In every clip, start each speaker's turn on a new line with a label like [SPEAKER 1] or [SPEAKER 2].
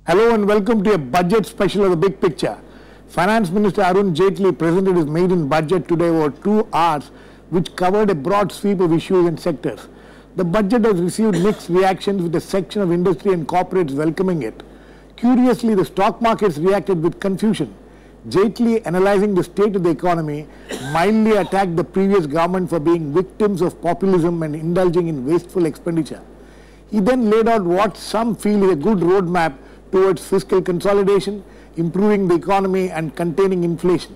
[SPEAKER 1] Hello and welcome to a budget special of the Big Picture. Finance Minister Arun Jaitley presented his maiden budget today over 2 hours, which covered a broad sweep of issues and sectors. The budget has received mixed reactions, with a section of industry and corporates welcoming it. Curiously, the stock markets reacted with confusion. Jaitley, analyzing the state of the economy, mildly attacked the previous government for being victims of populism and indulging in wasteful expenditure. He then laid out what some feel is a good roadmap towards fiscal consolidation, improving the economy and containing inflation.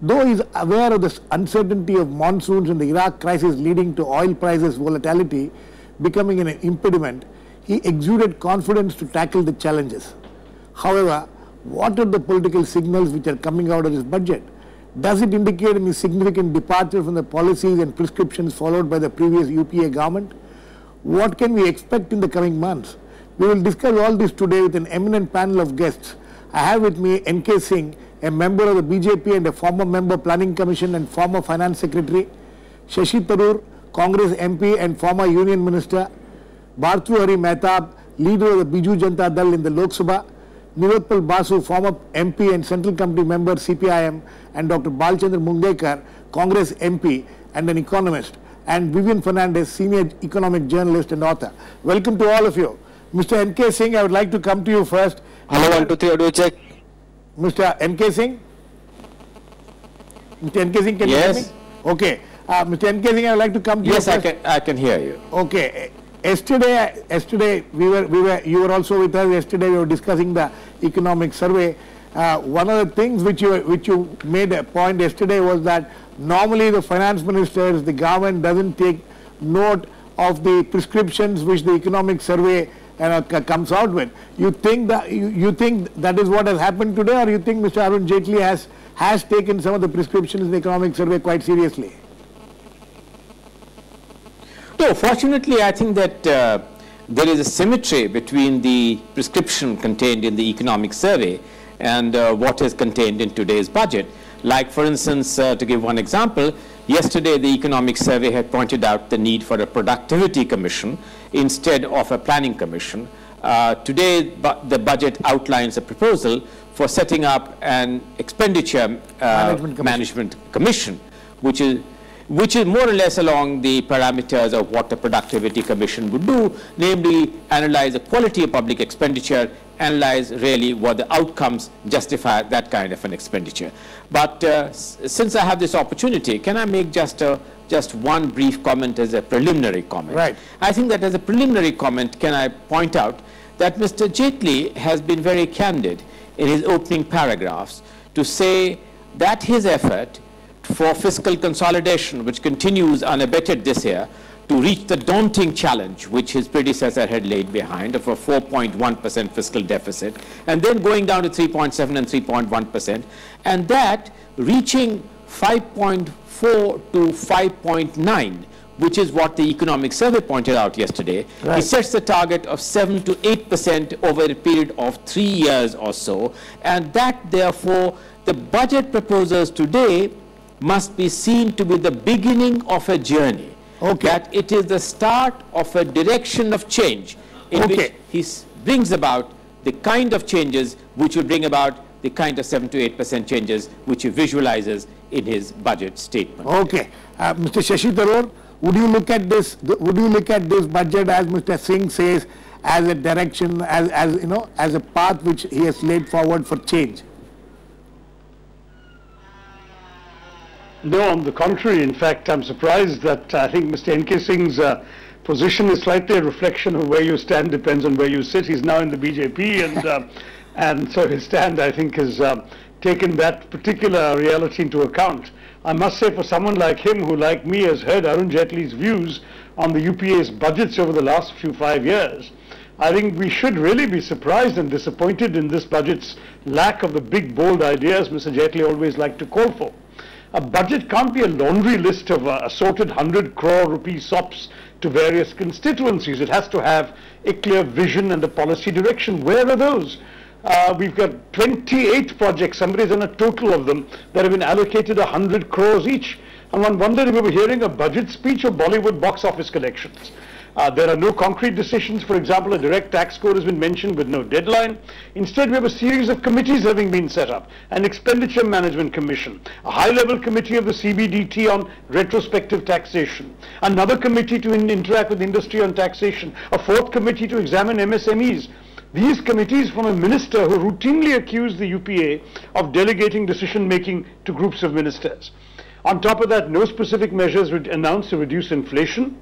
[SPEAKER 1] Though he is aware of the uncertainty of monsoons and the Iraq crisis leading to oil prices volatility becoming an impediment, he exuded confidence to tackle the challenges. However, what are the political signals which are coming out of this budget? Does it indicate any significant departure from the policies and prescriptions followed by the previous UPA government? What can we expect in the coming months? We will discuss all this today with an eminent panel of guests. I have with me N.K. Singh, a member of the BJP and a former member Planning Commission and former Finance Secretary; Shashi Tharoor, Congress MP and former Union Minister; Bhartrihari Mehtab, leader of the Biju Janata Dal in the Lok Sabha; Nilotpal Basu, former MP and Central Committee member CPIM; and Dr. Balchandra Mungekar, Congress MP and an economist; and Vivian Fernandez, senior economic journalist and author. Welcome to all of you. Mr. N.K. Singh, I would like to come to you first.
[SPEAKER 2] Hello, 1, 2, 3, audio check.
[SPEAKER 1] Mr. N.K. Singh? Mr. N.K. Singh, can you hear me? Okay. Mr. N.K. Singh, I would like to come to you first.
[SPEAKER 2] Yes, I can hear you.
[SPEAKER 1] Okay. Yesterday, you were also with us. Yesterday, we were discussing the economic survey. One of the things which you made a point yesterday was that normally the finance ministers, the government doesn't take note of the prescriptions which the economic survey comes out with. You think that is what has happened today, or you think Mr. Arun Jaitley has taken some of the prescriptions in the economic survey quite seriously?
[SPEAKER 2] No, fortunately, I think that there is a symmetry between the prescription contained in the economic survey and what is contained in today's budget. Like, for instance, to give one example, yesterday the economic survey had pointed out the need for a productivity commission instead of a planning commission. Today, the budget outlines a proposal for setting up an expenditure management commission, which is more or less along the parameters of what the productivity commission would do, namely analyze the quality of public expenditure, analyze really what the outcomes justify that kind of an expenditure. But since I have this opportunity, can I make just one brief comment as a preliminary comment?
[SPEAKER 1] Right.
[SPEAKER 2] I think that as a preliminary comment, can I point out that Mr. Jaitley has been very candid in his opening paragraphs to say that his effort for fiscal consolidation, which continues unabated this year, to reach the daunting challenge which his predecessor had laid behind of a 4.1% fiscal deficit, and then going down to 3.7 and 3.1%, and that reaching 5.4 to 5.9, which is what the economic survey pointed out yesterday.
[SPEAKER 1] Right.
[SPEAKER 2] He sets the target of 7 to 8% over a period of 3 years or so, and that therefore the budget proposals today must be seen to be the beginning of a journey.
[SPEAKER 1] Okay.
[SPEAKER 2] That it is the start of a direction of change in which he brings about the kind of changes which will bring about the kind of 7 to 8% changes which he visualizes in his budget statement.
[SPEAKER 1] Okay. Mr. Shashi Tharoor, would you look at this budget, as Mr. Singh says, as a direction, as a path which he has laid forward for change?
[SPEAKER 3] No, on the contrary. In fact, I'm surprised that I think Mr. N.K. Singh's position is slightly a reflection of where you stand depends on where you sit. He's now in the BJP, and so his stand, I think, has taken that particular reality into account. I must say, for someone like him, who like me has heard Arun Jaitley's views on the UPA's budgets over the last 5 years, I think we should really be surprised and disappointed in this budget's lack of the big, bold ideas Mr. Jaitley always liked to call for. A budget can't be a laundry list of assorted 100 crore rupee sops to various constituencies. It has to have a clear vision and a policy direction. Where are those? We've got 28 projects, somebody's done a total of them, that have been allocated 100 crores each. And one wondered if we were hearing a budget speech or Bollywood box office collections. There are no concrete decisions. For example, a direct tax code has been mentioned with no deadline. Instead, we have a series of committees having been set up. An expenditure management commission, a high-level committee of the CBDT on retrospective taxation, another committee to interact with industry on taxation, a fourth committee to examine MSMEs. These committees from a minister who routinely accused the UPA of delegating decision-making to groups of ministers. On top of that, no specific measures were announced to reduce inflation.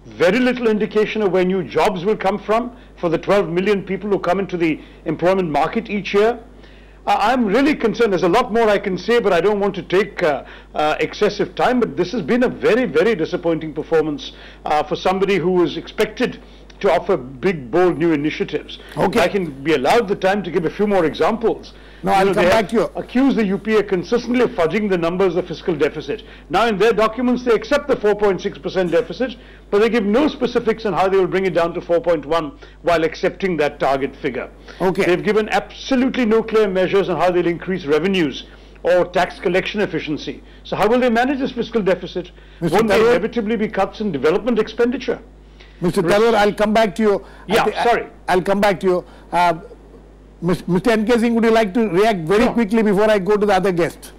[SPEAKER 3] Very little indication of where new jobs will come from for the 12 million people who come into the employment market each year. I'm really concerned. There's a lot more I can say, but I don't want to take excessive time. But this has been a very, very disappointing performance for somebody who was expected to offer big, bold new initiatives.
[SPEAKER 1] Okay.
[SPEAKER 3] I can be allowed the time to give a few more examples.
[SPEAKER 1] No, I'll come back to you.
[SPEAKER 3] Accuse the UPA consistently of fudging the numbers of fiscal deficit. Now in their documents they accept the 4.6% deficit, but they give no specifics on how they will bring it down to 4.1 while accepting that target figure.
[SPEAKER 1] Okay.
[SPEAKER 3] They've given absolutely no clear measures on how they'll increase revenues or tax collection efficiency. So how will they manage this fiscal deficit? Won't there inevitably be cuts in development expenditure?
[SPEAKER 1] Mr. Tharoor, I'll come back to you.
[SPEAKER 3] Yeah, sorry.
[SPEAKER 1] I'll come back to you. Mr. N.K. Singh, would you like to react very quickly before I go to the other guest?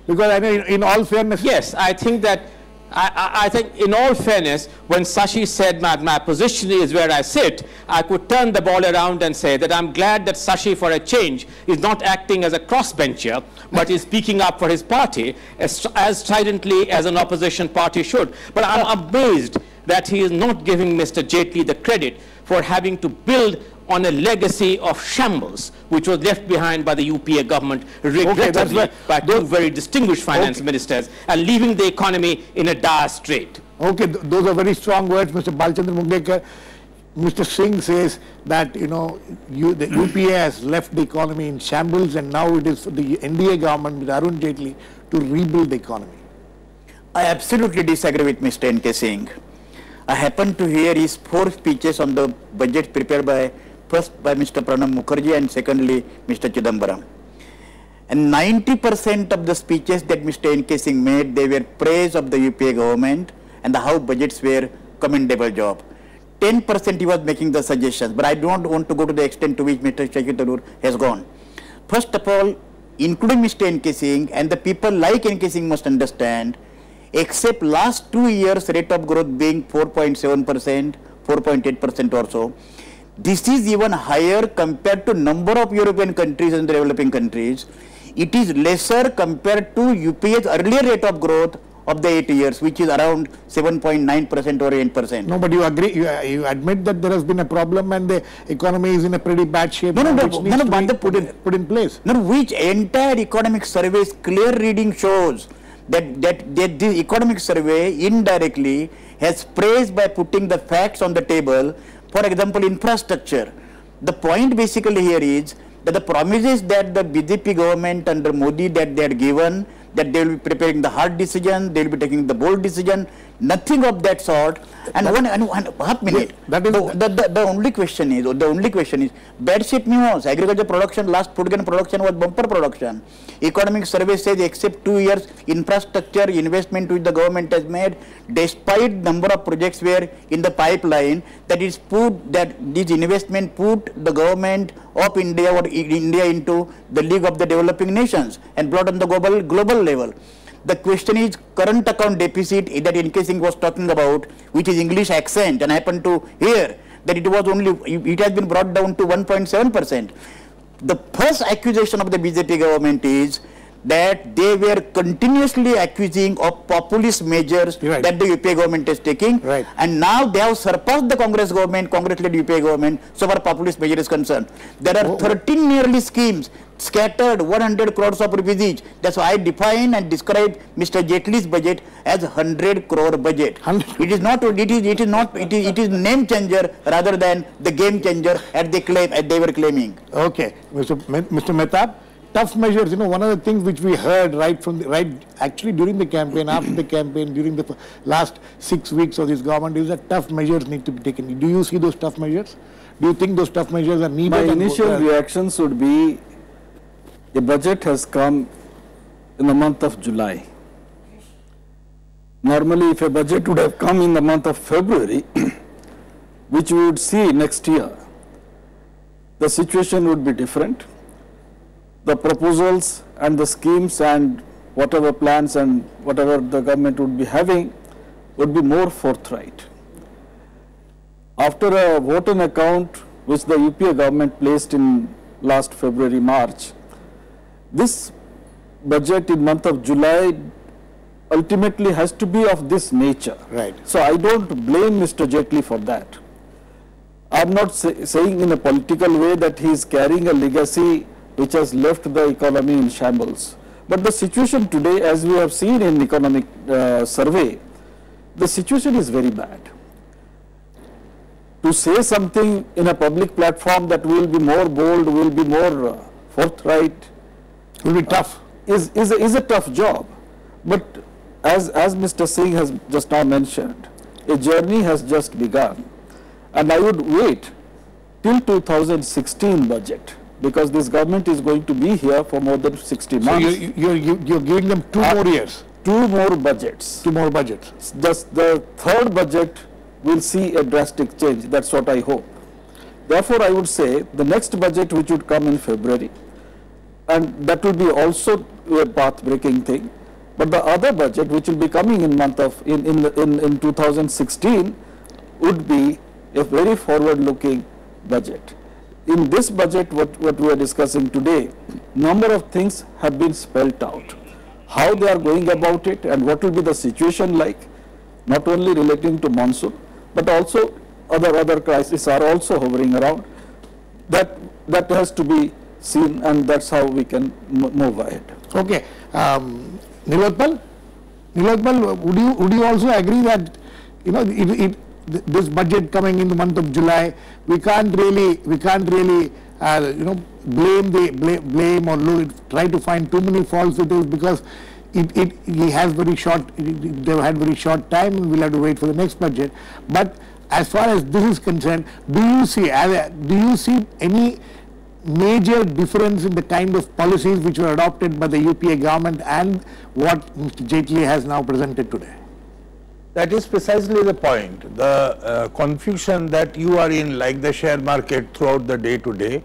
[SPEAKER 1] Because I know in all fairness...
[SPEAKER 2] Yes, I think that, I think in all fairness, when Sashi said my position is where I sit, I could turn the ball around and say that I'm glad that Sashi, for a change, is not acting as a crossbencher, but is speaking up for his party as stridently as an opposition party should. But I'm amazed that he is not giving Mr. Jaitley the credit for having to build on a legacy of shambles, which was left behind by the UPA government, regrettably by two very distinguished finance ministers, and leaving the economy in a dire strait.
[SPEAKER 1] Okay, those are very strong words, Mr. Balchandra Mungekar. Mr. Singh says that, you know, the UPA has left the economy in shambles, and now it is for the NDA government with Arun Jaitley to rebuild the economy.
[SPEAKER 4] I absolutely disagree with Mr. N.K. Singh. I happened to hear his 4 speeches on the budget prepared by first by Mr. Pranab Mukherjee and secondly Mr. Chidambaram. And 90% of the speeches that Mr. N.K. Singh made, they were praise of the UPA government and how budgets were commendable job. 10% he was making the suggestions, but I don't want to go to the extent to which Mr. Shashi Tharoor has gone. First of all, including Mr. N.K. Singh and the people like N.K. Singh must understand, except last 2 years rate of growth being 4.7%, 4.8% or so, this is even higher compared to number of European countries and developing countries. It is lesser compared to UPA's earlier rate of growth of the 8 years, which is around 7.9% or 8%.
[SPEAKER 1] No, but you agree, you admit that there has been a problem and the economy is in a pretty bad shape, which needs to be put in place.
[SPEAKER 4] No, which entire economic survey's clear reading shows that this economic survey indirectly has praised by putting the facts on the table. For example, infrastructure. The point basically here is that the promises that the BJP government under Modi that they are given, that they will be preparing the hard decision, they will be taking the bold decision, nothing of that sort. And half minute. The only question is, bad shape news. Agriculture production, last food grain production was bumper production. Economic survey says except 2 years infrastructure investment which the government has made, despite number of projects were in the pipeline, that is put that this investment put the government of India or India into the league of the developing nations and brought on the global level. The question is current account deficit that N.K. Singh was talking about, which is English accent, and I happen to hear that it has been brought down to 1.7%. The first accusation of the BJP government is that they were continuously accusing of populist measures that the UPA government is taking, and now they have surpassed the Congress government, Congress-led UPA government, so far populist measure is concerned. There are 13 nearly schemes scattered 100 crores of rupees each. That's why I define and describe Mr. Jaitley's budget as 100 crore budget. It is name changer rather than the game changer as they were claiming.
[SPEAKER 1] Okay, Mr. Mehtab, tough measures. You know, one of the things which we heard actually during the campaign, after the campaign, during the last 6 weeks of this government is that tough measures need to be taken. Do you see those tough measures? Do you think those tough measures are needed?
[SPEAKER 5] My initial reactions would be, the budget has come in the month of July. Normally, if a budget would have come in the month of February, which we would see next year, the situation would be different. The proposals and the schemes and whatever plans and whatever the government would be having would be more forthright. After a vote on account which the UPA government placed in last February, March, this budget in month of July ultimately has to be of this nature.
[SPEAKER 1] Right.
[SPEAKER 5] So I don't blame Mr. Jaitley for that. I'm not saying in a political way that he is carrying a legacy which has left the economy in shambles. But the situation today, as we have seen in economic survey, the situation is very bad. To say something in a public platform that will be more bold, will be more forthright,
[SPEAKER 1] will be tough.
[SPEAKER 5] Is a tough job. But as Mr. Singh has just now mentioned, a journey has just begun. And I would wait till 2016 budget, because this government is going to be here for more than 60 months.
[SPEAKER 1] So you're giving them 2 more years?
[SPEAKER 5] 2 more budgets.
[SPEAKER 1] 2 more budgets.
[SPEAKER 5] Just the third budget will see a drastic change. That's what I hope. Therefore, I would say the next budget which would come in February, and that will be also a path-breaking thing. But the other budget which will be coming in month of in 2016 would be a very forward-looking budget. In this budget, what we are discussing today, number of things have been spelled out. How they are going about it and what will be the situation like, not only relating to monsoon, but also other crises are also hovering around. That has to be seen, and that's how we can move ahead.
[SPEAKER 1] Okay. Nilotpal, would you also agree that, you know, this budget coming in the month of July, we can't really you know, blame or try to find too many faults with this, because they've had very short time, and we'll have to wait for the next budget. But as far as this is concerned, do you see any major difference in the kind of policies which were adopted by the UPA government and what Mr. Jaitley has now presented today?
[SPEAKER 6] That is precisely the point. The confusion that you are in, like the share market throughout the day to day,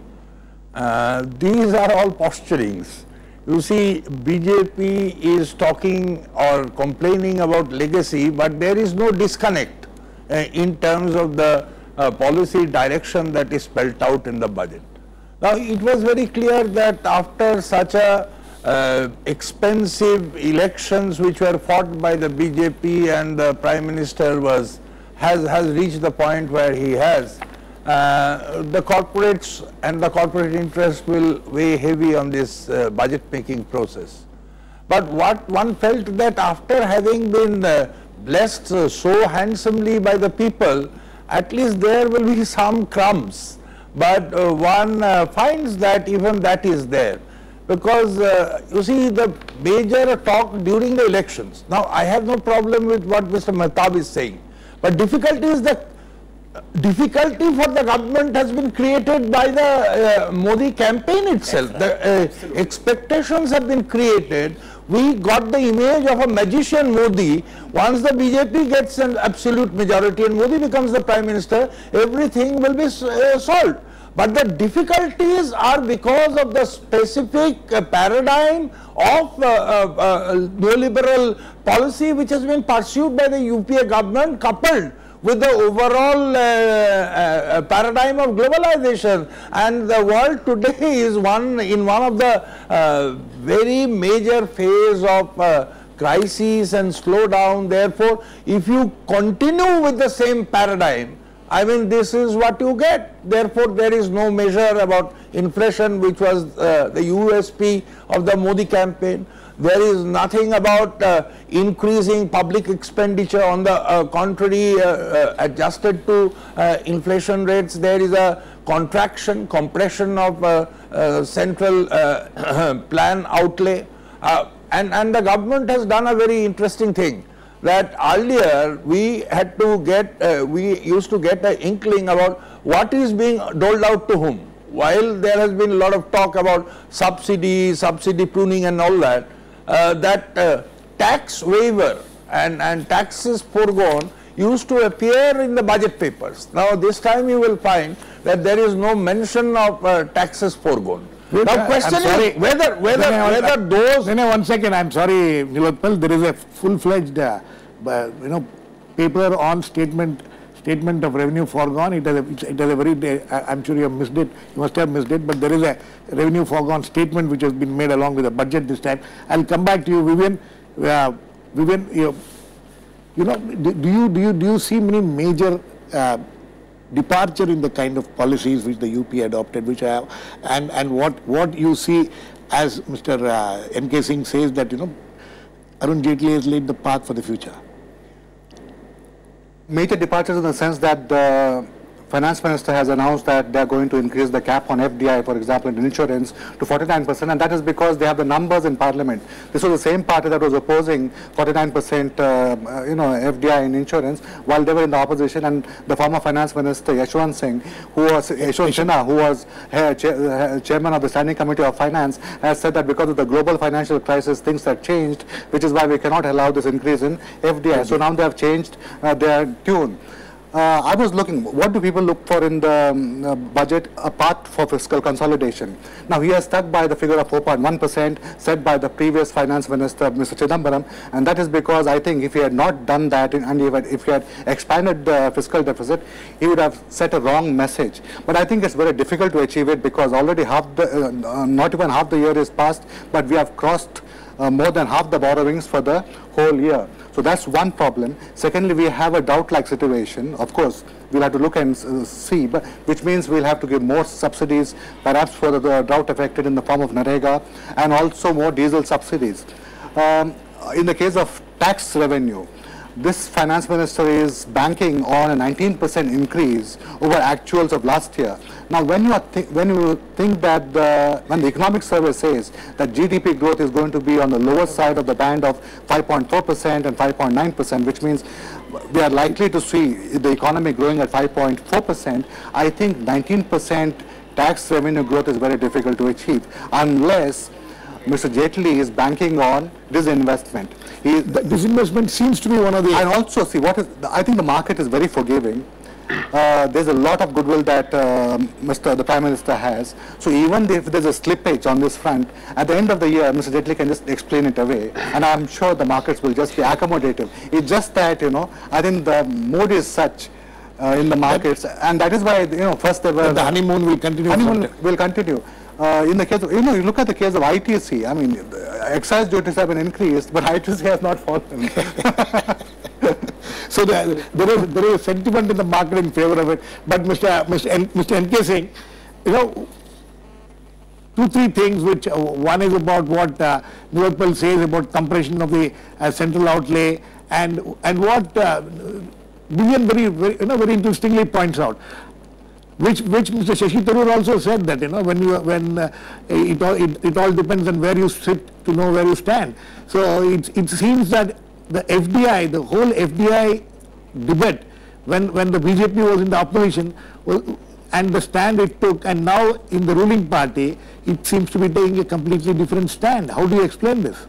[SPEAKER 6] these are all posturings. You see, BJP is talking or complaining about legacy, but there is no disconnect in terms of the policy direction that is spelled out in the budget. Now, it was very clear that after such a expensive elections which were fought by the BJP, and the Prime Minister has reached the point where he has, the corporates and the corporate interest will weigh heavy on this budget making process. But what one felt, that after having been blessed so handsomely by the people, at least there will be some crumbs. But one finds that even that is there. Because you see, the major talk during the elections. Now, I have no problem with what Mr. Mehtab is saying, but difficulty is the difficulty for the government has been created by the Modi campaign itself. The expectations have been created. We got the image of a magician Modi. Once the BJP gets an absolute majority and Modi becomes the Prime Minister, everything will be solved. But the difficulties are because of the specific paradigm of neoliberal policy which has been pursued by the UPA government, coupled with the overall paradigm of globalization. And the world today is in one of the very major phase of crisis and slowdown. Therefore, if you continue with the same paradigm, I mean, this is what you get. Therefore, there is no measure about inflation, which was the USP of the Modi campaign. There is nothing about increasing public expenditure. On the contrary, adjusted to inflation rates, there is a compression of central plan outlay. And the government has done a very interesting thing, that earlier we had to get, we used to get an inkling about what is being doled out to whom. While there has been a lot of talk about subsidy pruning and all that, tax waiver and taxes foregone used to appear in the budget papers. Now this time you will find that there is no mention of taxes foregone. Now question is whether those...
[SPEAKER 1] One second, I'm sorry, Nilotpal, there is a full-fledged paper on statement of revenue foregone. It has a very, I'm sure you have missed it, you must have missed it, but there is a revenue foregone statement which has been made along with the budget this time. I'll come back to you, Vivian. Vivian, do you see many major departure in the kind of policies which the UP adopted, which have, and what you see as Mr. N.K. Singh says that, Arun Jaitley has laid the path for the future?
[SPEAKER 7] Major departures in the sense that the Finance Minister has announced that they are going to increase the cap on FDI, for example, in insurance to 49%, and that is because they have the numbers in Parliament. This was the same party that was opposing 49% FDI in insurance while they were in the opposition, and the former Finance Minister Yashwant Sinha, who was chairman of the Standing Committee of Finance, has said that because of the global financial crisis, things have changed, which is why we cannot allow this increase in FDI. So now they have changed their tune. I was looking, what do people look for in the budget apart for fiscal consolidation? Now, he has stuck by the figure of 4.1% set by the previous Finance Minister, Mr. Chidambaram, and that is because I think if he had not done that and if he had expanded the fiscal deficit, he would have set a wrong message. But I think it's very difficult to achieve it because already not even half the year is passed, but we have crossed more than half the borrowings for the whole year. So that's one problem. Secondly, we have a drought-like situation. Of course, we'll have to look and see, but which means we'll have to give more subsidies, perhaps for the drought affected in the form of Narega, and also more diesel subsidies. In the case of tax revenue, this Finance Minister is banking on a 19% increase over actuals of last year. Now, when you think that when the economic survey says that GDP growth is going to be on the lower side of the band of 5.4% and 5.9%, which means we are likely to see the economy growing at 5.4%, I think 19% tax revenue growth is very difficult to achieve unless Mr. Jaitley is banking on disinvestment.
[SPEAKER 1] Disinvestment seems to be one of the...
[SPEAKER 7] And also, see, I think the market is very forgiving. There's a lot of goodwill that the Prime Minister has. So even if there's a slippage on this front, at the end of the year, Mr. Jaitley can just explain it away. And I'm sure the markets will just be accommodative. It's just that, I think the mood is such in the markets. And that is why, first there were...
[SPEAKER 1] The honeymoon will continue.
[SPEAKER 7] Honeymoon will continue. In the case of, you look at the case of ITC, I mean, excise duties have been increased, but ITC has not fallen.
[SPEAKER 1] So there is a sentiment in the market in favor of it. But Mr. N.K. Singh, 2-3 things which, one is about what Nilotpal says about compression of the central outlay, and what Vivian very interestingly points out. Which Mr. Shashi Tharoor also said that, it all depends on where you sit to know where you stand. So it seems that the FDI, the whole FDI debate, when the BJP was in the opposition, and the stand it took, and now in the ruling party, it seems to be taking a completely different stand. How do you explain this?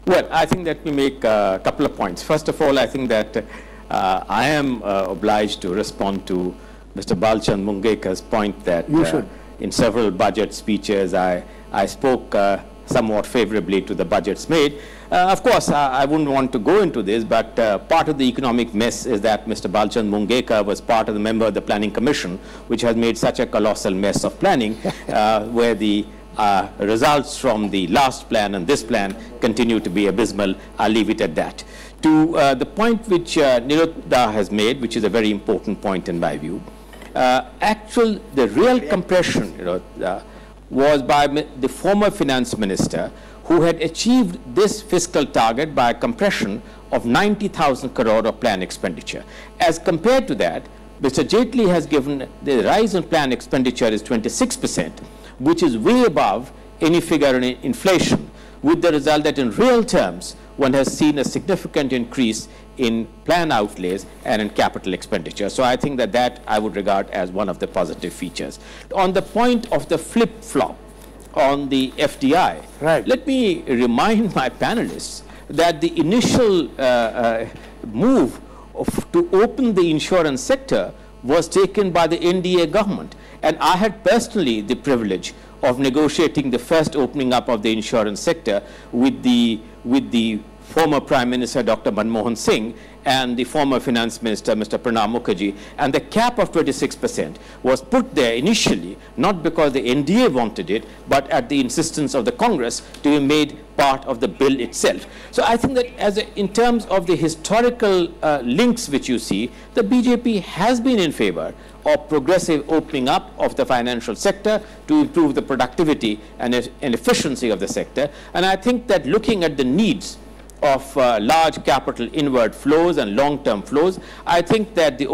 [SPEAKER 2] Well, I think that we make a couple of points. First of all, I think that I am obliged to respond to Mr. Balchand Mungekar's point that in several budget speeches I spoke somewhat favorably to the budgets made. Of course, I wouldn't want to go into this, but part of the economic mess is that Mr. Balchand Mungekar was part of the member of the Planning Commission, which has made such a colossal mess of planning, where the results from the last plan and this plan continue to be abysmal. I'll leave it at that. To the point which Niruddha has made, which is a very important point in my view, the real compression was by the former finance minister, who had achieved this fiscal target by a compression of 90,000 crore of plan expenditure. As compared to that, Mr. Jaitley has given the rise in plan expenditure is 26%, which is way above any figure in inflation, with the result that in real terms, one has seen a significant increase in plan outlays and in capital expenditure. So I think that I would regard as one of the positive features. On the point of the flip-flop on the FDI, let me remind my panelists that the initial move to open the insurance sector was taken by the NDA government. And I had personally the privilege of negotiating the first opening up of the insurance sector with the former Prime Minister Dr. Manmohan Singh and the former Finance Minister Mr. Pranab Mukherjee, and the cap of 26% was put there initially not because the NDA wanted it, but at the insistence of the Congress to be made part of the bill itself. So I think that in terms of the historical links which you see, the BJP has been in favor of progressive opening up of the financial sector to improve the productivity and efficiency of the sector. And I think that looking at the needs of large capital inward flows and long-term flows, I think that the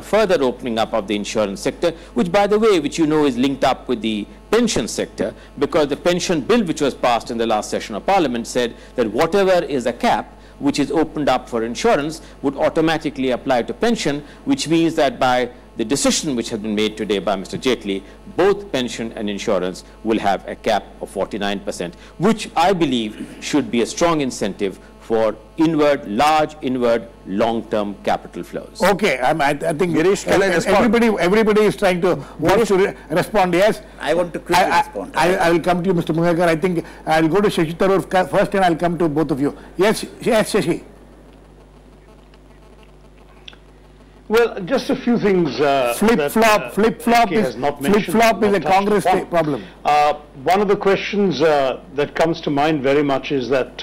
[SPEAKER 2] further opening up of the insurance sector, which by the way, which you know is linked up with the pension sector, because the pension bill which was passed in the last session of Parliament said that whatever is a cap which is opened up for insurance would automatically apply to pension, which means that by the decision which has been made today by Mr. Jaitley, both pension and insurance will have a cap of 49%, which I believe should be a strong incentive for large inward, long-term capital flows.
[SPEAKER 1] Okay, I think everybody is trying to respond. Yes,
[SPEAKER 4] I want to quickly respond.
[SPEAKER 1] I will come to you, Mr. Mungekar. I think I will go to Shashi Tharoor first, and I will come to both of you. Yes, Shashi.
[SPEAKER 3] Well, just a few things.
[SPEAKER 1] Flip-flop is a Congress problem.
[SPEAKER 3] One of the questions that comes to mind very much is that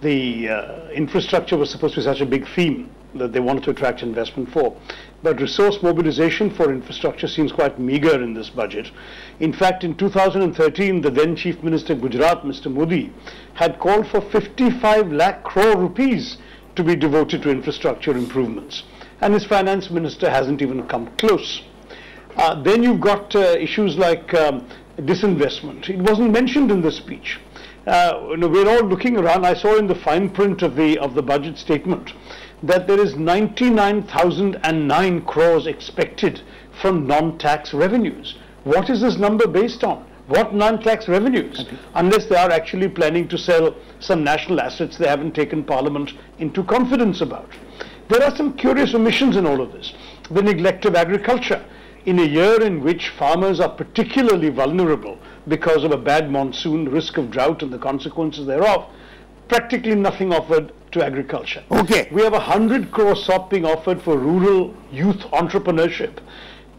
[SPEAKER 3] the infrastructure was supposed to be such a big theme that they wanted to attract investment for. But resource mobilization for infrastructure seems quite meager in this budget. In fact, in 2013, the then Chief Minister Gujarat, Mr. Modi, had called for 55 lakh crore rupees to be devoted to infrastructure improvements. And his finance minister hasn't even come close. Then you've got issues like disinvestment. It wasn't mentioned in the speech. We're all looking around. I saw in the fine print of the budget statement that there is 99,009 crores expected from non-tax revenues. What is this number based on? What non-tax revenues? Unless they are actually planning to sell some national assets they haven't taken Parliament into confidence about. There are some curious omissions in all of this. The neglect of agriculture. In a year in which farmers are particularly vulnerable because of a bad monsoon, risk of drought and the consequences thereof, practically nothing offered to agriculture.
[SPEAKER 1] Okay.
[SPEAKER 3] We have 100 crore SOP being offered for rural youth entrepreneurship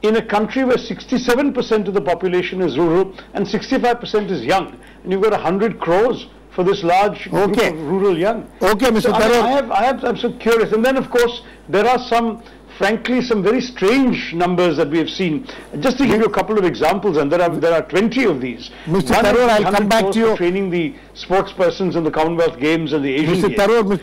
[SPEAKER 3] in a country where 67% of the population is rural and 65% is young. And you've got 100 crores for this large group of rural young.
[SPEAKER 1] Okay, Mr.
[SPEAKER 3] So
[SPEAKER 1] Tharoor.
[SPEAKER 3] I'm so curious. And then, of course, there are frankly, some very strange numbers that we have seen. Just to give you a couple of examples, and there are 20 of these.
[SPEAKER 1] Mr. Tharoor, I'll come back to you.
[SPEAKER 3] Training the sportspersons in the Commonwealth Games and the Asian Games.
[SPEAKER 1] Mr. Tharoor, we'll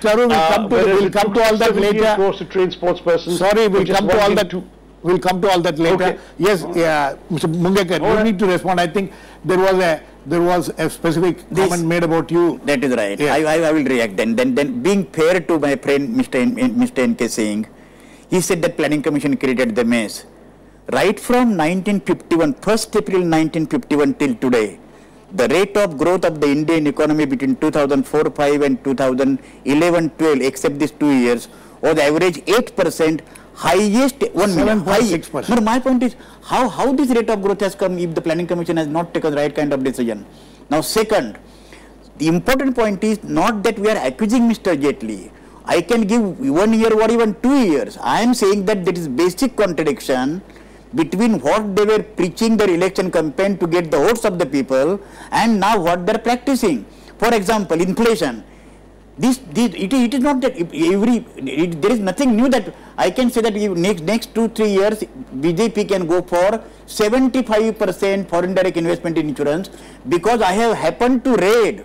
[SPEAKER 1] come to all that later.
[SPEAKER 3] Crores to train sportspersons.
[SPEAKER 1] Sorry, we'll come to all that. We'll come to all that later. Okay. Yes, Mr. Mungekar, you need to respond. I think there was a specific comment made about you.
[SPEAKER 4] That is right. Yeah. I will react then. Then being fair to my friend Mr. N.K. Singh, he said that Planning Commission created the mess. Right from 1951, 1st April 1951 till today, the rate of growth of the Indian economy between 2004-05 and 2011-12, except these 2 years, was average 8%, highest
[SPEAKER 1] 7.6%.
[SPEAKER 4] No, my point is, how this rate of growth has come if the Planning Commission has not taken the right kind of decision? Now, second, the important point is not that we are accusing Mr. Jaitley. I can give 1 year or even 2 years. I am saying that there is basic contradiction between what they were preaching their election campaign to get the votes of the people and now what they are practicing. For example, inflation. It is not that there is nothing new that I can say that next 2-3 years BJP can go for 75% foreign direct investment in insurance, because I have happened to read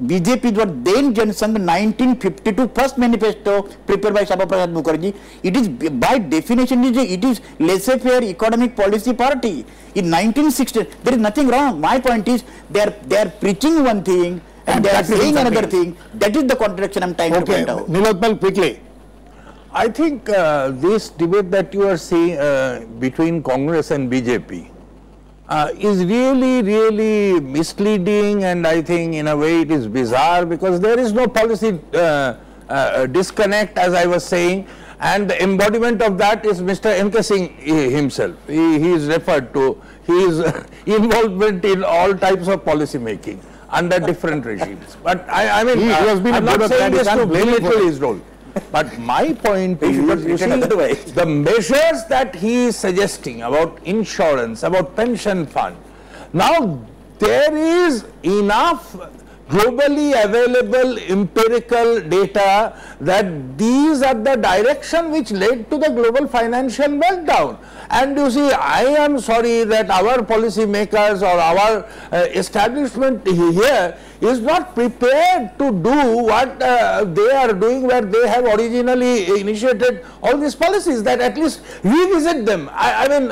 [SPEAKER 4] BJP was then Jansangh 1952 first manifesto prepared by Shama Prasad Mukherjee. It is by definition it is laissez-faire economic policy party. In 1960 there is nothing wrong. My point is they are preaching one thing and they are saying another thing. That is the contradiction I am trying to point out.
[SPEAKER 1] Nilotpal, quickly.
[SPEAKER 6] I think this debate that you are seeing between Congress and BJP is really misleading, and I think in a way it is bizarre, because there is no policy disconnect, as I was saying, and the embodiment of that is Mr. N.K. Singh himself. He is referred to his involvement in all types of policy making under different regimes. But I mean, I'm not saying this to belittle his role. But my point is, you see, the measures that he is suggesting about insurance, about pension fund, now there is enough globally available empirical data that these are the direction which led to the global financial meltdown. And you see, I am sorry that our policy makers or our establishment here is not prepared to do what they are doing, where they have originally initiated all these policies, that at least revisit them. I mean,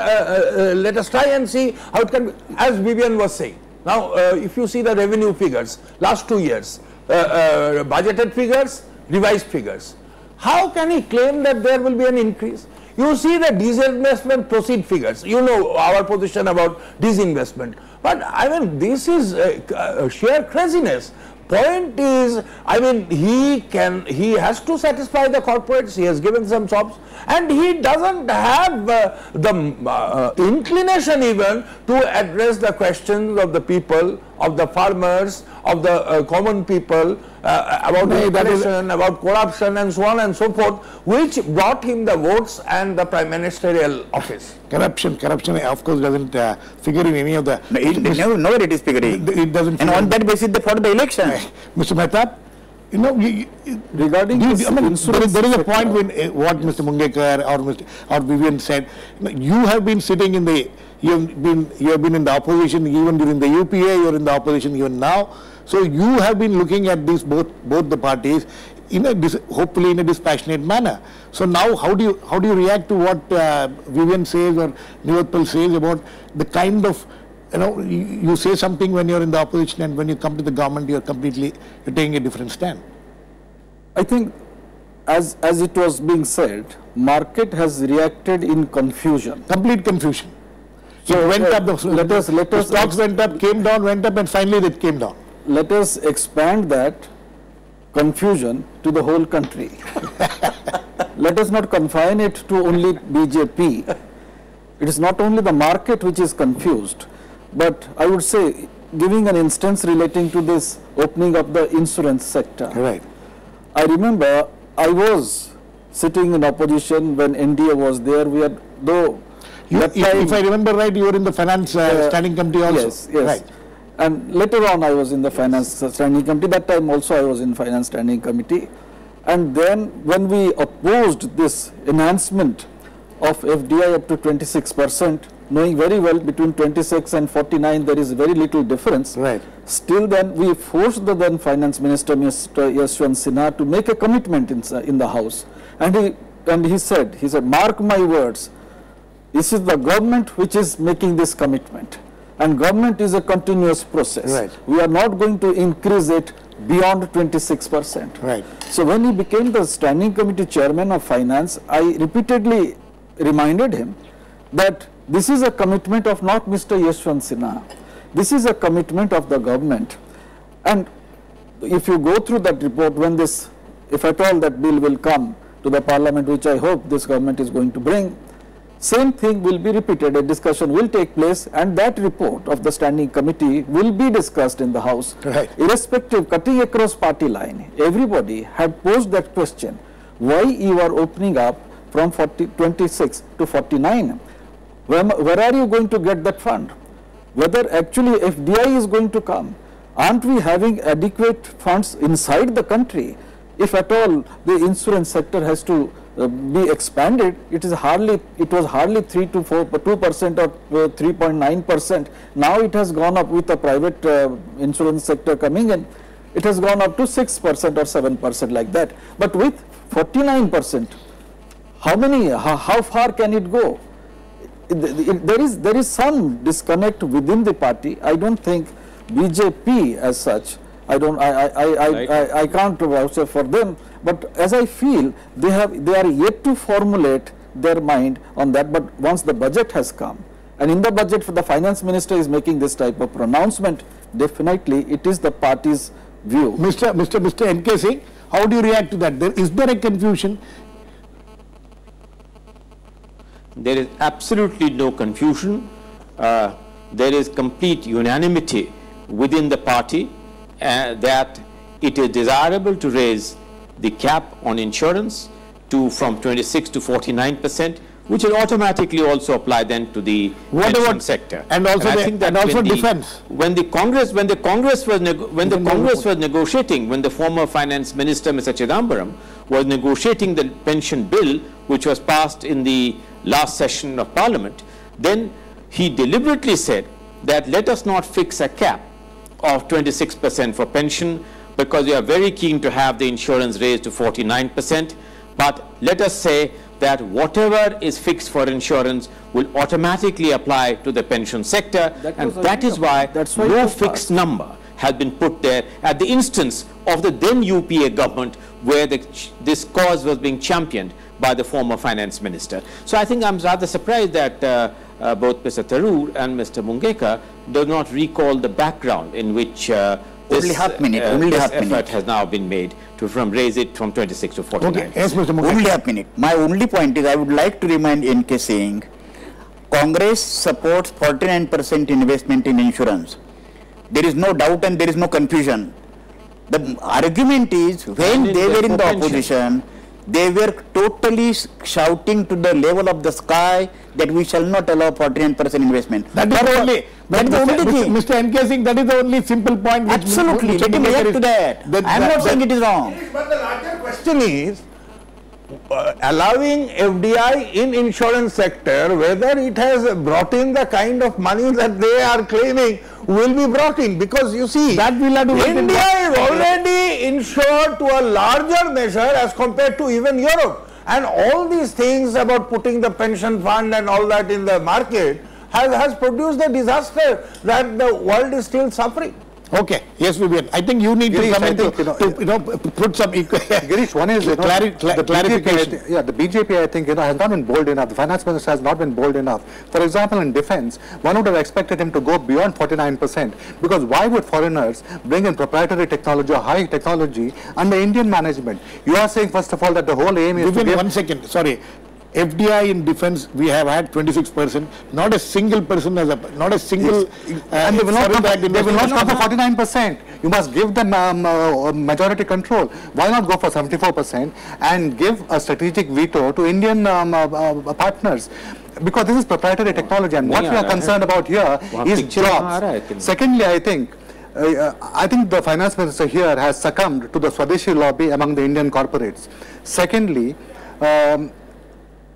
[SPEAKER 6] let us try and see how it can be, as Vivian was saying. Now, if you see the revenue figures, last 2 years, budgeted figures, revised figures, how can he claim that there will be an increase? You see the disinvestment proceed figures, you know our position about disinvestment. But I mean, this is sheer craziness. Point is, I mean, he has to satisfy the corporates. He has given some jobs, and he doesn't have the inclination even to address the questions of the people, of the farmers, of the common people, about inflation, about corruption, and so on and so forth, which brought him the votes and the prime ministerial office.
[SPEAKER 1] Corruption, of course, doesn't figure in any of the...
[SPEAKER 4] Nowhere it is figuring.
[SPEAKER 1] It doesn't.
[SPEAKER 4] And on that basis, they fought the election.
[SPEAKER 1] Mr. Mehtab, you know,
[SPEAKER 5] regarding this,
[SPEAKER 1] I mean, there is a point when what Mr. Mungekar or Vivian said. You have been sitting in the, you have been in the opposition even during the UPA. You are in the opposition even now. So you have been looking at these both the parties in a hopefully in a dispassionate manner. So now, how do you react to what Vivian says or Nilotpal says about the kind of, you know, you say something when you're in the opposition, and when you come to the government, you're taking a different stand.
[SPEAKER 5] I think, as it was being said, market has reacted in confusion.
[SPEAKER 1] Complete confusion. So it went up, the stocks went up, came down, went up, and finally it came down.
[SPEAKER 5] Let us expand that confusion to the whole country. Let us not confine it to only BJP. It is not only the market which is confused, but I would say, giving an instance relating to this opening of the insurance sector.
[SPEAKER 1] Right.
[SPEAKER 5] I remember I was sitting in opposition when NDA was there. We had, though,
[SPEAKER 1] if I remember right, you were in the finance standing committee also.
[SPEAKER 5] Yes, yes. Right. And later on, I was in the finance standing committee. That time also, I was in finance standing committee. And then, when we opposed this enhancement of FDI up to 26%, knowing very well between 26 and 49 there is very little difference.
[SPEAKER 1] Right.
[SPEAKER 5] Still, then we forced the then finance minister, Mr. Yashwant Sinha, to make a commitment in the house. And he said, mark my words, this is the government which is making this commitment. And government is a continuous process.
[SPEAKER 1] Right.
[SPEAKER 5] We are not going to increase it beyond 26%.
[SPEAKER 1] Right.
[SPEAKER 5] So when he became the standing committee chairman of finance, I repeatedly reminded him that this is a commitment of not Mr. Yashwant Sinha. This is a commitment of the government. And if you go through that report, when this, if at all that bill will come to the parliament, which I hope this government is going to bring, same thing will be repeated, a discussion will take place, and that report of the standing committee will be discussed in the house.
[SPEAKER 1] Right.
[SPEAKER 5] Irrespective, cutting across party line, everybody had posed that question, why you are opening up from 26 to 49? Where are you going to get that fund? Whether actually FDI is going to come? Aren't we having adequate funds inside the country? If at all the insurance sector has to be expanded, it was hardly 3 to 4% or 3.9%. Now it has gone up with the private insurance sector coming in. It has gone up to 6% or 7% like that. But with 49%, how far can it go? There is some disconnect within the party. I don't think BJP as such, I can't vouch for them, but as I feel, they are yet to formulate their mind on that. But once the budget has come And in the budget, the finance minister is making this type of pronouncement. Definitely, it is the party's view.
[SPEAKER 1] Mr. N.K. Singh, how do you react to that? Is there a confusion?
[SPEAKER 2] There is absolutely no confusion. There is complete unanimity within the party that it is desirable to raise the cap on insurance from 26 to 49%, which will automatically also apply then to the pension sector.
[SPEAKER 1] And also,
[SPEAKER 2] I think that
[SPEAKER 1] defense.
[SPEAKER 2] When the Congress was negotiating, when the former finance minister, Mr. Chidambaram, was negotiating the pension bill, which was passed in the last session of Parliament, then he deliberately said that let us not fix a cap of 26% for pension, because we are very keen to have the insurance raised to 49%, but let us say that whatever is fixed for insurance will automatically apply to the pension sector, and that is why no fixed number has been put there at the instance of the then UPA government, where this cause was being championed by the former finance minister. So I think I'm rather surprised that both Mr. Tharoor and Mr. Mungekar do not recall the background in which this effort has now been made to raise it from 26 to 49.
[SPEAKER 1] Okay. Yes, Mr. Mungekar.
[SPEAKER 4] Only half minute. My only point is I would like to remind N.K. Singh, Congress supports 49% investment in insurance. There is no doubt and there is no confusion. The argument is when they were in the opposition, they were totally shouting to the level of the sky that we shall not allow 49% investment.
[SPEAKER 1] That is the only thing. Mr. N.K. Singh, that is the only simple point.
[SPEAKER 4] Absolutely. Let him react to that. I am not saying it is wrong.
[SPEAKER 6] But the larger question is, allowing FDI in insurance sector, whether it has brought in the kind of money that they are claiming will be brought in, because you see,
[SPEAKER 1] that will have to
[SPEAKER 6] India is already insured to a larger measure as compared to even Europe, and all these things about putting the pension fund and all that in the market has produced the disaster that the world is still suffering.
[SPEAKER 1] Okay. Yes, Vivian. I think you need
[SPEAKER 7] Girish,
[SPEAKER 1] to come in to put some
[SPEAKER 7] Girish, one is the
[SPEAKER 1] clarification.
[SPEAKER 7] BJP, the BJP, I think, has not been bold enough. The finance minister has not been bold enough. For example, in defense, one would have expected him to go beyond 49%, because why would foreigners bring in proprietary technology or high technology under Indian management? You are saying, first of all, that the whole aim is
[SPEAKER 1] Vivian, 1 second. Sorry. FDI in defense, we have had 26%. Not a single person has not a single.
[SPEAKER 7] And they will not come for 49%. You must give them majority control. Why not go for 74% and give a strategic veto to Indian partners? Because this is proprietary technology, and what we are concerned about here is jobs. Secondly, I think the finance minister here has succumbed to the Swadeshi lobby among the Indian corporates. Secondly,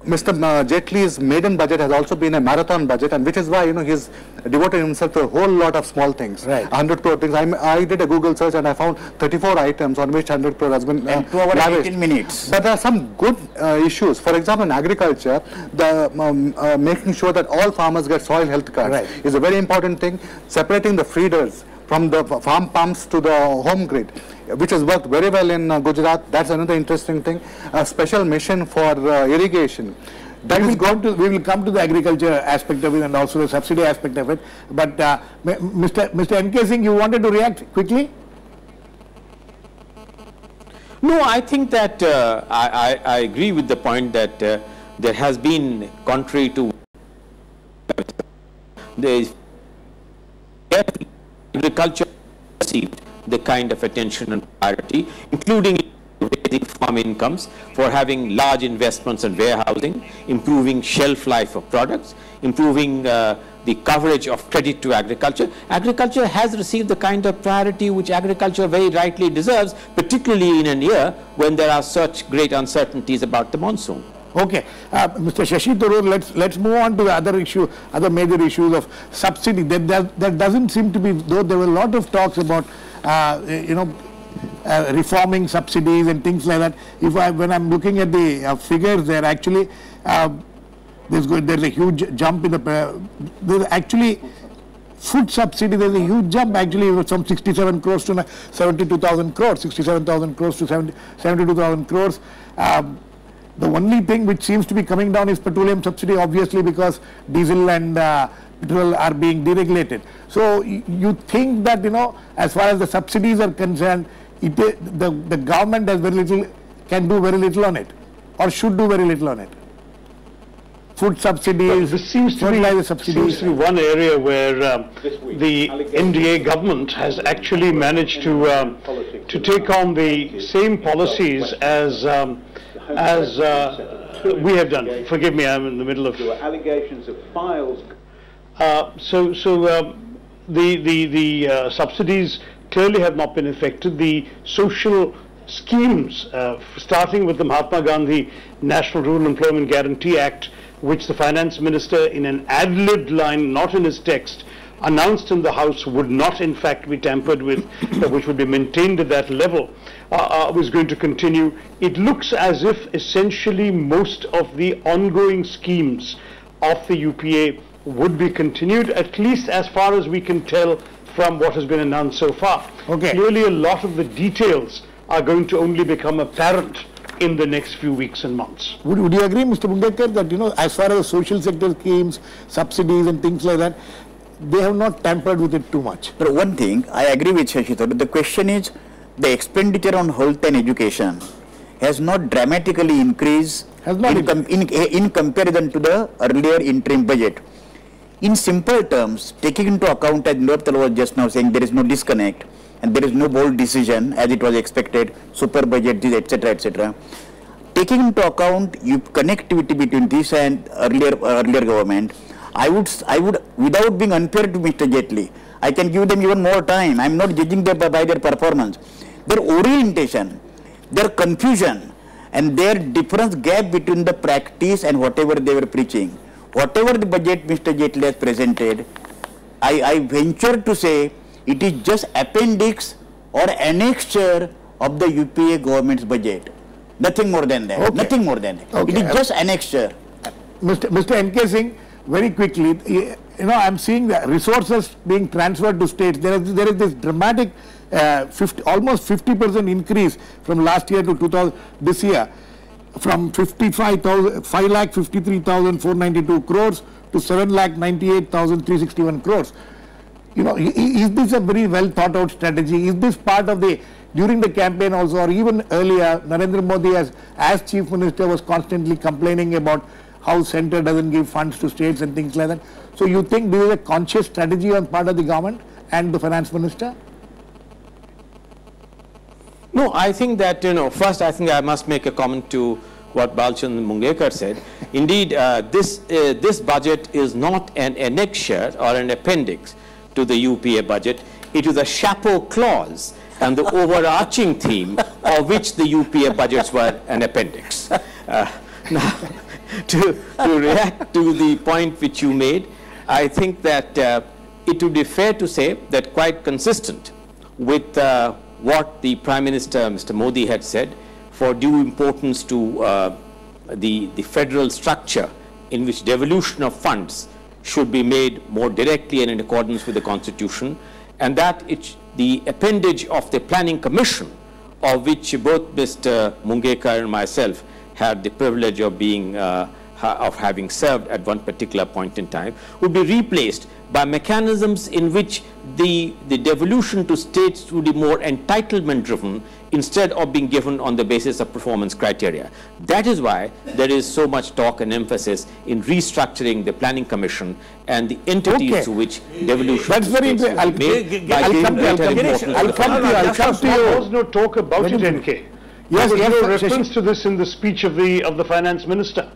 [SPEAKER 7] Mr. Jaitley's maiden budget has also been a marathon budget, and which is why, he's devoted himself to a whole lot of small things,
[SPEAKER 1] right.
[SPEAKER 7] 100 crore things. I did a Google search and I found 34 items on which 100 crore has been
[SPEAKER 4] and 2 hours and 18 minutes.
[SPEAKER 7] But there are some good issues. For example, in agriculture, the making sure that all farmers get soil health cards is a very important thing. Separating the feeders from the farm pumps to the home grid, which has worked very well in Gujarat. That's another interesting thing. A special mission for irrigation.
[SPEAKER 1] We will come to the agriculture aspect of it and also the subsidy aspect of it. But Mr. N.K. Singh, you wanted to react quickly?
[SPEAKER 2] No, I think that I agree with the point that there has been, contrary to the agriculture received the kind of attention and priority, including raising farm incomes, for having large investments in warehousing, improving shelf life of products, improving the coverage of credit to agriculture. Agriculture has received the kind of priority which agriculture very rightly deserves, particularly in a year when there are such great uncertainties about the monsoon.
[SPEAKER 1] Okay, Mr. Shashi Tharoor, let's move on to the other major issues of subsidy. That doesn't seem to be, though there were a lot of talks about, reforming subsidies and things like that. When I'm looking at the figures, there actually there's a huge jump in there's actually food subsidy. There's a huge jump actually from 67 crores to 72,000 crores, 67,000 crores to 72,000 crores. The only thing which seems to be coming down is petroleum subsidy, obviously, because diesel and petrol are being deregulated. So you think that, you know, as far as the subsidies are concerned, the government has very little, can do very little on it, or should do very little on it. Food subsidies,
[SPEAKER 3] this seems to be one area where the NDA government has actually managed to take on the same policies as we have done. Forgive me, I'm in the middle of
[SPEAKER 8] allegations of files.
[SPEAKER 3] The subsidies clearly have not been affected. The social schemes, starting with the Mahatma Gandhi National Rural Employment Guarantee Act, which the finance minister in an ad-libbed line, not in his text, announced in the House would not in fact be tampered with, which would be maintained at that level, was going to continue. It looks as if essentially most of the ongoing schemes of the UPA would be continued, at least as far as we can tell from what has been announced so far.
[SPEAKER 1] Okay.
[SPEAKER 3] Clearly a lot of the details are going to only become apparent in the next few weeks and months.
[SPEAKER 1] Would you agree, Mr. Mungekar, that, you know, as far as social sector schemes, subsidies and things like that, they have not tampered with it too much?
[SPEAKER 4] But one thing, I agree with Shashithar, but the question is, the expenditure on health and education has not dramatically increased in comparison to the earlier interim budget. In simple terms, taking into account, as Niruptal was just now saying, there is no disconnect and there is no bold decision as it was expected, super budget, this, etc., etc. Taking into account connectivity between this and earlier government, I would, without being unfair to Mr. Jaitley, I can give them even more time. I am not judging them by their performance. Their orientation, their confusion, and their difference gap between the practice and whatever they were preaching. Whatever the budget Mr. Jaitley has presented, I venture to say it is just appendix or annexure of the UPA government's budget. Nothing more than that. Okay. Nothing more than that. Okay. It is just annexure.
[SPEAKER 1] Mr. N.K. Singh, very quickly, you know, I'm seeing the resources being transferred to states. There is this dramatic almost 50% increase from last year to this year, from 5,53,492 crores to 7,98,361 crores. You know, is this a very well thought out strategy? Is this part of the, during the campaign also, or even earlier, Narendra Modi as Chief Minister was constantly complaining about how centre doesn't give funds to states and things like that. So you think this is a conscious strategy on part of the government and the finance minister?
[SPEAKER 2] No, I think that, you know, first I think I must make a comment to what Balchandra Mungekar said. Indeed, this budget is not an annexure or an appendix to the UPA budget. It is a chapeau clause and the overarching theme of which the UPA budgets were an appendix. Now, to react to the point which you made, I think that it would be fair to say that quite consistent with what the Prime Minister, Mr. Modi, had said, for due importance to the federal structure in which devolution of funds should be made more directly and in accordance with the Constitution, and that the appendage of the Planning Commission, of which both Mr. Mungekar and myself had the privilege of being having served at one particular point in time, would be replaced by mechanisms in which the devolution to states would be more entitlement driven instead of being given on the basis of performance criteria. That is why there is so much talk and emphasis in restructuring the Planning Commission and the entities to which devolution.
[SPEAKER 1] That's very interesting. I'll come to you.
[SPEAKER 3] There was no talk about it, NK. Yes, there was no reference to this in the speech of the finance minister.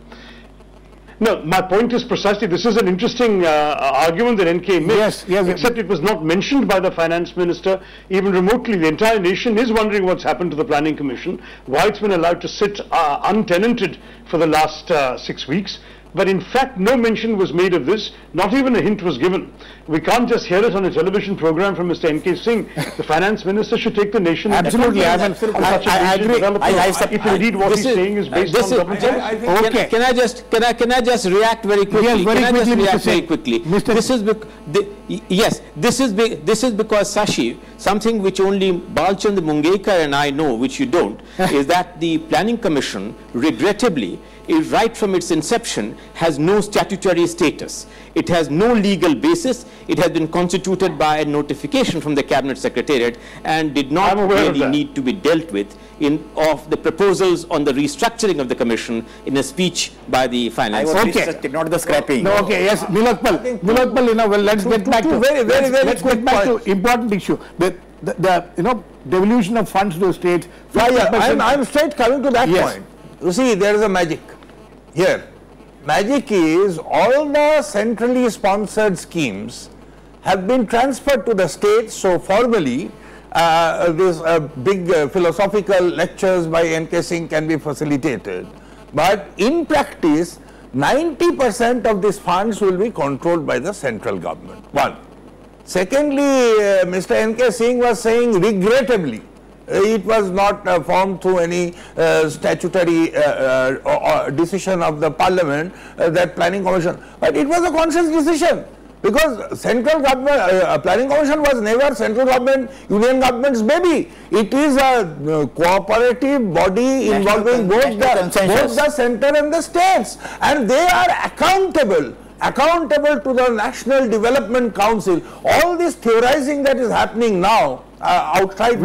[SPEAKER 3] No, my point is precisely, this is an interesting argument that NK makes, except it was not mentioned by the finance minister even remotely. The entire nation is wondering what's happened to the Planning Commission, why it's been allowed to sit untenanted for the last 6 weeks. but in fact no mention was made of this, not even a hint was given. We can't just hear it on a television program from Mr. N.K. Singh. The finance minister should take the nation.
[SPEAKER 1] Absolutely, I agree.
[SPEAKER 3] If indeed what he's saying is based on government policy.
[SPEAKER 2] Okay. Can I just react very quickly?
[SPEAKER 1] Yes, very quickly.
[SPEAKER 2] This is because Sashi, something which only Balchand Mungekar and I know, which you don't, is that the Planning Commission, regrettably, right from its inception, has no statutory status. It has no legal basis. It has been constituted by a notification from the Cabinet Secretariat and did not really need to be dealt with of the proposals on the restructuring of the Commission in a speech by the Finance
[SPEAKER 4] Minister. Not the scrapping.
[SPEAKER 1] No, okay, yes, Nilotpal, let's get back to let's get back to important issue. The devolution of funds to the states.
[SPEAKER 6] I'm straight coming to that point. You see, there is a magic here. Magic is all the centrally sponsored schemes have been transferred to the states. So formally, these big philosophical lectures by N.K. Singh can be facilitated. But in practice, 90% of these funds will be controlled by the central government. One. Secondly, Mr. N.K. Singh was saying regrettably, it was not formed through any statutory decision of the parliament, that planning commission, but it was a conscious decision, because central government planning commission was never central government, union government's baby. It is a cooperative body involving both the center and the states, and they are accountable to the National Development Council. All this theorizing that is happening now outside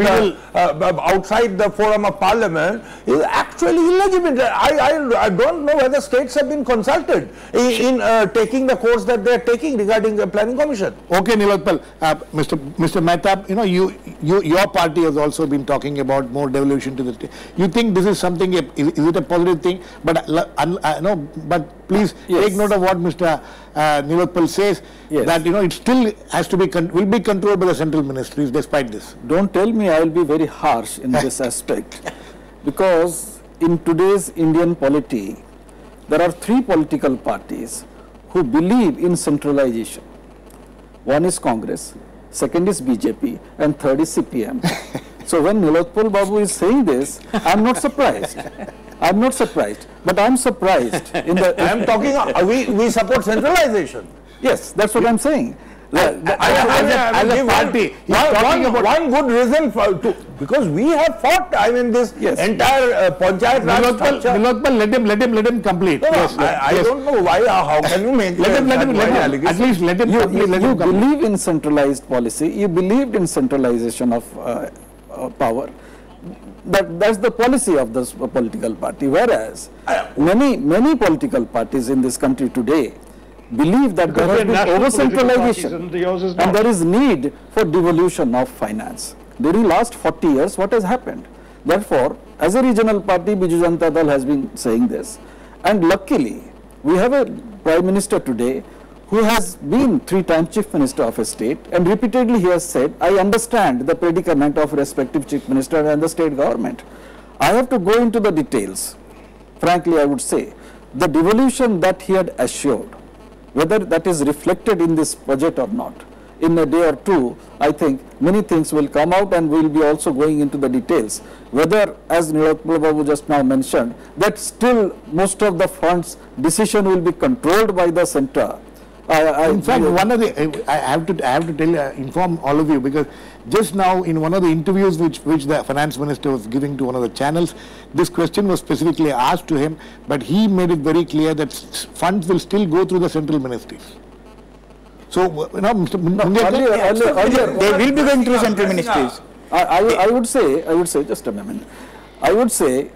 [SPEAKER 6] the forum of parliament is actually illegitimate. I don't know whether states have been consulted in taking the course that they are taking regarding the planning commission.
[SPEAKER 1] Okay, Nilotpal, Mr. Mehtab, your party has also been talking about more devolution to the state. You think this is something? Is it a positive thing? But but please take note of what Mr. Nilotpal says, that it still has to be will be controlled by the central ministries despite this.
[SPEAKER 5] Don't tell me I will be very harsh in this aspect, because in today's Indian polity, there are three political parties who believe in centralization. One is Congress, second is BJP, and third is CPM. So when Nilotpal Babu is saying this, I am not surprised. I'm not surprised, but I'm surprised.
[SPEAKER 6] I'm talking, we support centralization.
[SPEAKER 5] Yes, that's what I'm saying.
[SPEAKER 6] One good reason because we have fought, this entire Panchayat Raj structure.
[SPEAKER 1] Nilotpal, let him complete.
[SPEAKER 6] No, I don't know why, how can you make
[SPEAKER 1] at least let him
[SPEAKER 5] You believe in centralized policy, you believed in centralization of power. That's the policy of this political party, whereas many political parties in this country today believe that there has been over-centralization and there is need for devolution of finance. During last 40 years, what has happened? Therefore, as a regional party, Biju Janata Dal has been saying this, and luckily, we have a Prime Minister today who has been 3 times Chief Minister of a state, and repeatedly he has said, I understand the predicament of respective Chief Minister and the state government. I have to go into the details. Frankly, I would say, the devolution that he had assured, whether that is reflected in this budget or not, in a day or two, I think many things will come out, and we will be also going into the details. Whether, as Nilotpal Babu just now mentioned, that still most of the funds decision will be controlled by the center.
[SPEAKER 1] In fact, one of the I have to inform all of you, because just now in one of the interviews which the finance minister was giving to one of the channels, this question was specifically asked to him, but he made it very clear that funds will still go through the central ministries. So, Mr.
[SPEAKER 4] Earlier, they will be going through central ministries.
[SPEAKER 5] I would say, just a moment. I would say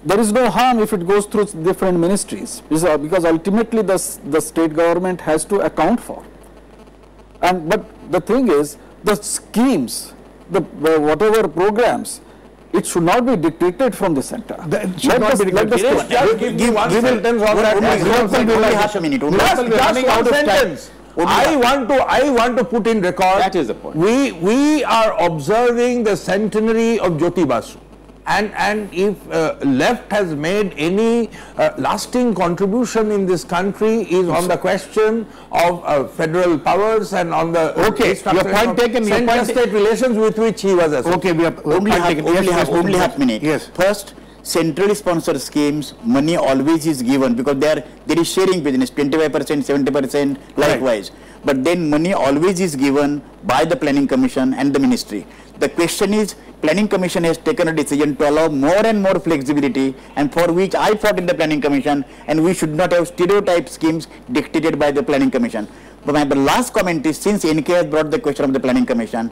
[SPEAKER 5] there is no harm if it goes through different ministries, because ultimately the state government has to account for. But the thing is, the schemes, whatever programs, it should not be dictated from the center.
[SPEAKER 6] It should not be dictated. Give one sentence on that. I want to put in record.
[SPEAKER 2] That is the point.
[SPEAKER 6] We are observing the centenary of Jyoti Basu. And if left has made any lasting contribution in this country is on the question of federal powers and on the
[SPEAKER 1] your point taken.
[SPEAKER 6] State relations with which he was associated.
[SPEAKER 1] Okay, we have
[SPEAKER 4] only half minute.
[SPEAKER 1] Yes.
[SPEAKER 4] First, centrally sponsored schemes, money always is given because there is sharing business, 25%, 70%, likewise. Right. But then money always is given by the Planning Commission and the Ministry. The question is, Planning Commission has taken a decision to allow more and more flexibility, and for which I fought in the Planning Commission, and we should not have stereotype schemes dictated by the Planning Commission. But my last comment is, since NK has brought the question of the Planning Commission,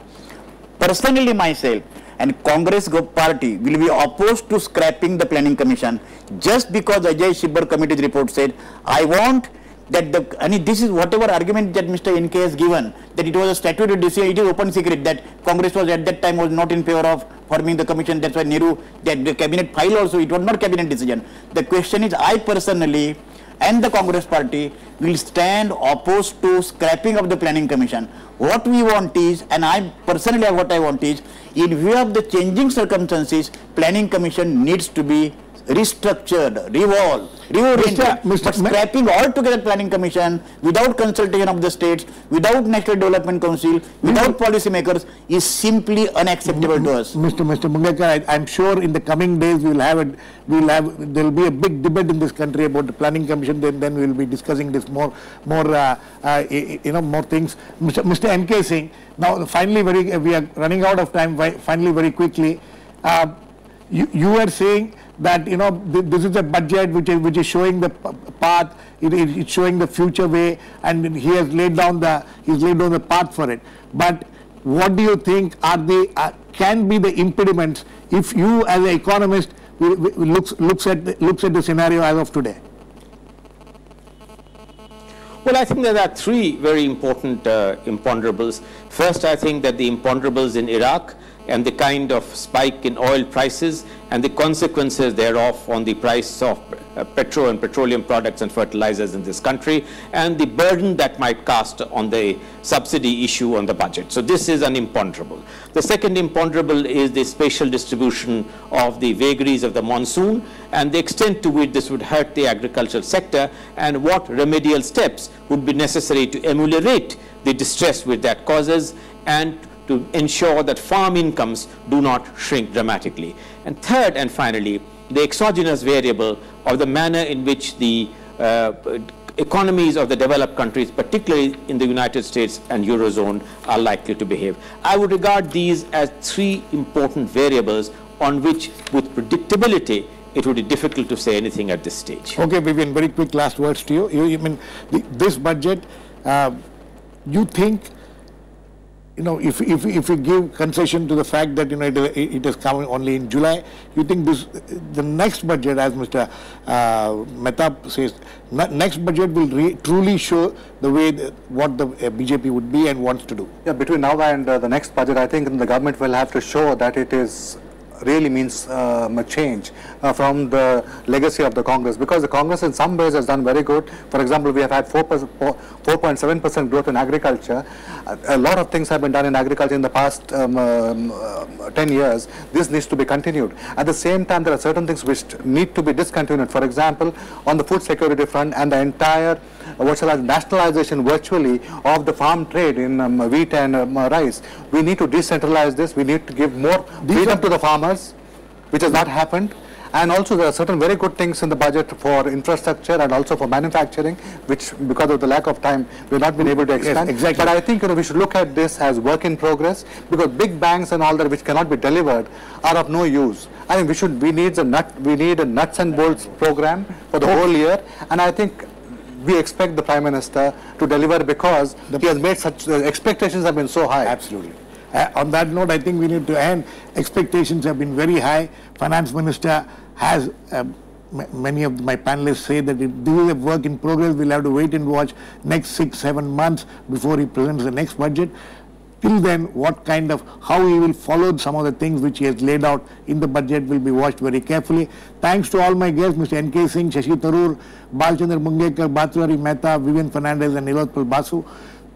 [SPEAKER 4] personally myself and Congress party will be opposed to scrapping the Planning Commission just because Ajay Shibbar committee's report said, I want that this is whatever argument that Mr. NK has given, that it was a statutory decision, it is open secret that Congress was at that time was not in favor of forming the commission. That's why Nehru, that the cabinet file also, it was not cabinet decision. The question is, I personally and the Congress party will stand opposed to scrapping of the Planning Commission. What we want is, and I personally what I want is, in view of the changing circumstances, Planning Commission needs to be restructured, reoriented. But scrapping altogether Planning Commission without consultation of the states, without National Development Council, without policymakers is simply unacceptable to us.
[SPEAKER 1] Mr. Mungekar, I'm sure in the coming days there will be a big debate in this country about the Planning Commission. Then we will be discussing this more things. Mr. NK Singh, now finally, we are running out of time. Finally, very quickly, you are saying that this is a budget which is showing the path, it's showing the future way, and he has laid down the path for it. But what do you think can be the impediments if you as an economist looks at the scenario as of today?
[SPEAKER 2] Well, I think there are three very important imponderables. First, I think that the imponderables in Iraq and the kind of spike in oil prices and the consequences thereof on the price of petrol and petroleum products and fertilizers in this country, and the burden that might cast on the subsidy issue on the budget. So this is an imponderable. The second imponderable is the spatial distribution of the vagaries of the monsoon and the extent to which this would hurt the agricultural sector, and what remedial steps would be necessary to ameliorate the distress which that causes and to ensure that farm incomes do not shrink dramatically. And third and finally, the exogenous variable of the manner in which the economies of the developed countries, particularly in the United States and Eurozone, are likely to behave. I would regard these as three important variables on which, with predictability, it would be difficult to say anything at this stage. Okay,
[SPEAKER 1] Vivian, very quick last words to you. You mean this budget, you think, if we give concession to the fact that it is coming only in July, you think the next budget, as Mr. Mehta says, next budget will truly show the way what the BJP would be and wants to do?
[SPEAKER 7] Yeah, between now and the next budget, I think the government will have to show that it is really means a change from the legacy of the Congress, because the Congress in some ways has done very good. For example, we have had 4.7% growth in agriculture. A lot of things have been done in agriculture in the past 10 years. This needs to be continued. At the same time, there are certain things which need to be discontinued. For example, on the food security front and the entire nationalization virtually of the farm trade in wheat and rice. We need to decentralize this. We need to give more freedom to the farmers, which has not happened. And also there are certain very good things in the budget for infrastructure and also for manufacturing, which because of the lack of time we have not been able to expand.
[SPEAKER 1] Yes, exactly.
[SPEAKER 7] But I think we should look at this as work in progress, because big banks and all that which cannot be delivered are of no use. I think we need a nuts and bolts program for the whole year, and I think we expect the Prime Minister to deliver, because he has made such expectations have been so high.
[SPEAKER 1] Absolutely. On that note, I think we need to end. Expectations have been very high. Finance Minister has, many of my panelists say that if this is a work in progress, we'll have to wait and watch next 6-7 months before he presents the next budget. Till then, how he will follow some of the things which he has laid out in the budget will be watched very carefully. Thanks to all my guests, Mr. NK Singh, Shashi Tharoor, Balchandra Mungekar, Bhatwari Mehta, Vivian Fernandez and Nilotpal Basu.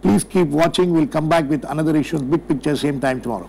[SPEAKER 1] Please keep watching. We'll come back with another issue, Big Picture, same time tomorrow.